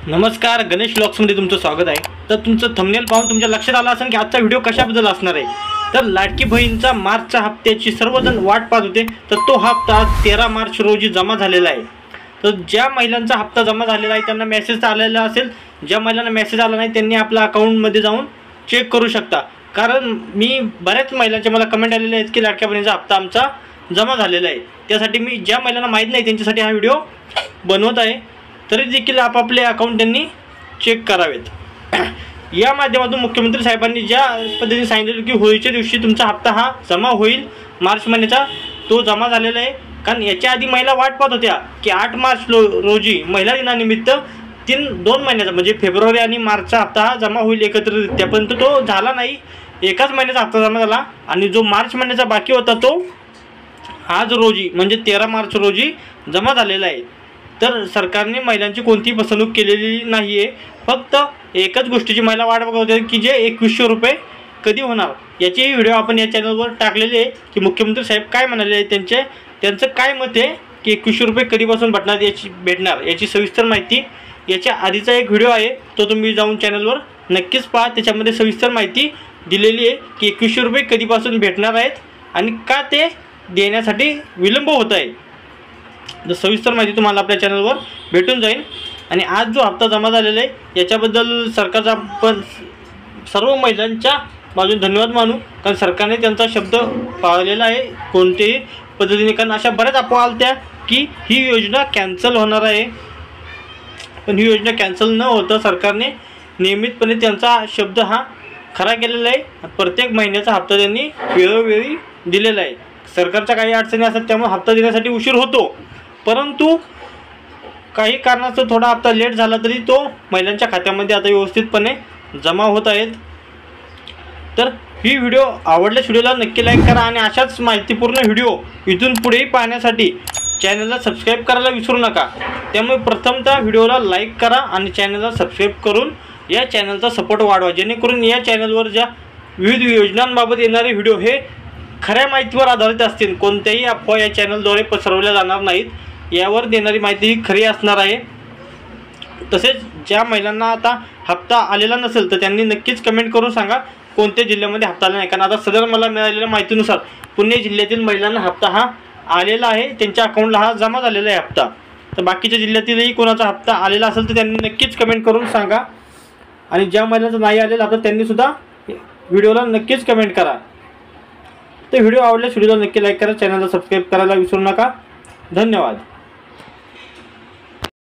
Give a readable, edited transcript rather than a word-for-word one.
नमस्कार, गणेश व्लॉग्समध्ये तुमचं स्वागत आहे। तर तुमचं थंबनेल पाहून तुमच्या लक्षात आलं असेल की आजचा व्हिडिओ कशाबद्दल असणार आहे। तर लाडकी बहीणचा मार्चच्या हप्त्याची सर्वजण वाट पाहत होते, तर तो हप्ता 13 मार्च रोजी जमा झालेला आहे। तर ज्या महिलांचा हप्ता जमा झालेला आहे त्यांना मेसेज आलेला असेल, ज्या महिलांना मेसेज आला नाही त्यांनी आपल्या अकाउंटमध्ये जाऊन चेक करू शकता। कारण मी बऱ्याच महिलांचे मला कमेंट आलेले आहेत की लाडक्या बहिणीचा हप्ता आमचा जमा झालेला आहे। त्यासाठी मी ज्या महिलांना माहीत नाही त्यांच्यासाठी हा व्हिडिओ बनवत आहे। तरी देखील आपापले अकाउंट त्यांनी चेक करावेत। या माध्यमातून मुख्यमंत्री साहेबांनी ज्या पद्धतीने सांगितलं की होळीच्या दिवशी तुमचा हप्ता हा जमा होईल मार्च महिन्याचा, तो जमा झालेला आहे। कारण याच्या आधी महिला वाट पाहत होत्या की 8 मार्च रोजी महिला दिनानिमित्त 2 महिन्याचा म्हणजे फेब्रुवारी आणि मार्चचा हप्ता हा जमा होईल एकत्रितरित्या, परंतु तो झाला नाही। एकाच महिन्याचा हप्ता जमा झाला आणि जो मार्च महिन्याचा बाकी होता तो आज रोजी म्हणजे 13 मार्च रोजी जमा झालेला आहे। तर सरकारने महिलांची कोणतीही फसवणूक केलेली नाही आहे। फक्त एकच गोष्टीची महिला वाट बघत होते की जे 2100 रुपये कधी होणार। याची व्हिडिओ आपण या चॅनलवर टाकलेली आहे की मुख्यमंत्री साहेब काय म्हणाले, त्यांचं काय मत आहे की 2100 रुपये कधीपासून भेटणार याची सविस्तर माहिती याच्या आधीचा एक व्हिडिओ आहे, तो तुम्ही जाऊन चॅनलवर नक्कीच पहा। त्याच्यामध्ये सविस्तर माहिती दिलेली आहे की 2100 रुपये कधीपासून भेटणार आहेत आणि का ते देण्यासाठी विलंब होत आहे। तर सविस्तर माहिती तुम्हाला आपल्या चॅनलवर भेटून जाईल। आणि आज जो हप्ता जमा झालेला आहे याच्याबद्दल सरकारचा आपण सर्व महिलांच्या बाजूने धन्यवाद मानू, कारण सरकारने त्यांचा शब्द पाळलेला आहे कोणत्याही पद्धतीने। कारण अशा बऱ्याच अफवा आल्या की ही योजना कॅन्सल होणार आहे, पण ही योजना कॅन्सल न होता सरकारने नियमितपणे त्यांचा शब्द हा खरा केलेला आहे। प्रत्येक महिन्याचा हप्ता त्यांनी वेळोवेळी दिलेला आहे। सरकारच्या काही अडचणी असतात त्यामुळे हप्ता देण्यासाठी उशीर होतो, परंतु काही कारणास्तव थोडा हप्ता लेट झाला तरी तो महिलांच्या खात्यामध्ये आता व्यवस्थितपणे जमा होत आहेत। तर ही व्हिडिओ आवडल्यास व्हिडिओला नक्की लाईक करा आणि अशाच माहितीपूर्ण व्हिडिओ इथून पुढेही पाहण्यासाठी चॅनलला सबस्क्राईब करायला विसरू नका। त्यामुळे प्रथमतः व्हिडिओला लाईक करा आणि चॅनलला सबस्क्राईब करून या चॅनलचा सपोर्ट वाढवा, जेणेकरून या चॅनलवर ज्या विविध योजनांबाबत येणारे व्हिडिओ हे खऱ्या माहितीवर आधारित असतील। कोणत्याही अफवा या चॅनलद्वारे पसरवल्या जाणार नाहीत, यावर देणारी माहिती ही खरी असणार आहे। तसेच ज्या महिलांना आता हप्ता आलेला नसेल तर त्यांनी नक्कीच कमेंट करून सांगा कोणत्या जिल्ह्यामध्ये हप्ता आला नाही। कारण आता सदर मला मिळालेल्या माहितीनुसार पुणे जिल्ह्यातील महिलांना हप्ता हा आलेला आहे, त्यांच्या अकाउंटला हा जमा झालेला आहे हप्ता। तर बाकीच्या जिल्ह्यातीलही कोणाचा हप्ता आलेला असेल तर त्यांनी नक्कीच कमेंट करून सांगा। आणि ज्या महिलांचा नाही आलेला हप्ता त्यांनीसुद्धा व्हिडिओला नक्कीच कमेंट करा। तर व्हिडिओ आवडल्यास व्हिडिओला नक्की लाईक करा, चॅनलला सबस्क्राईब करायला विसरू नका। धन्यवाद।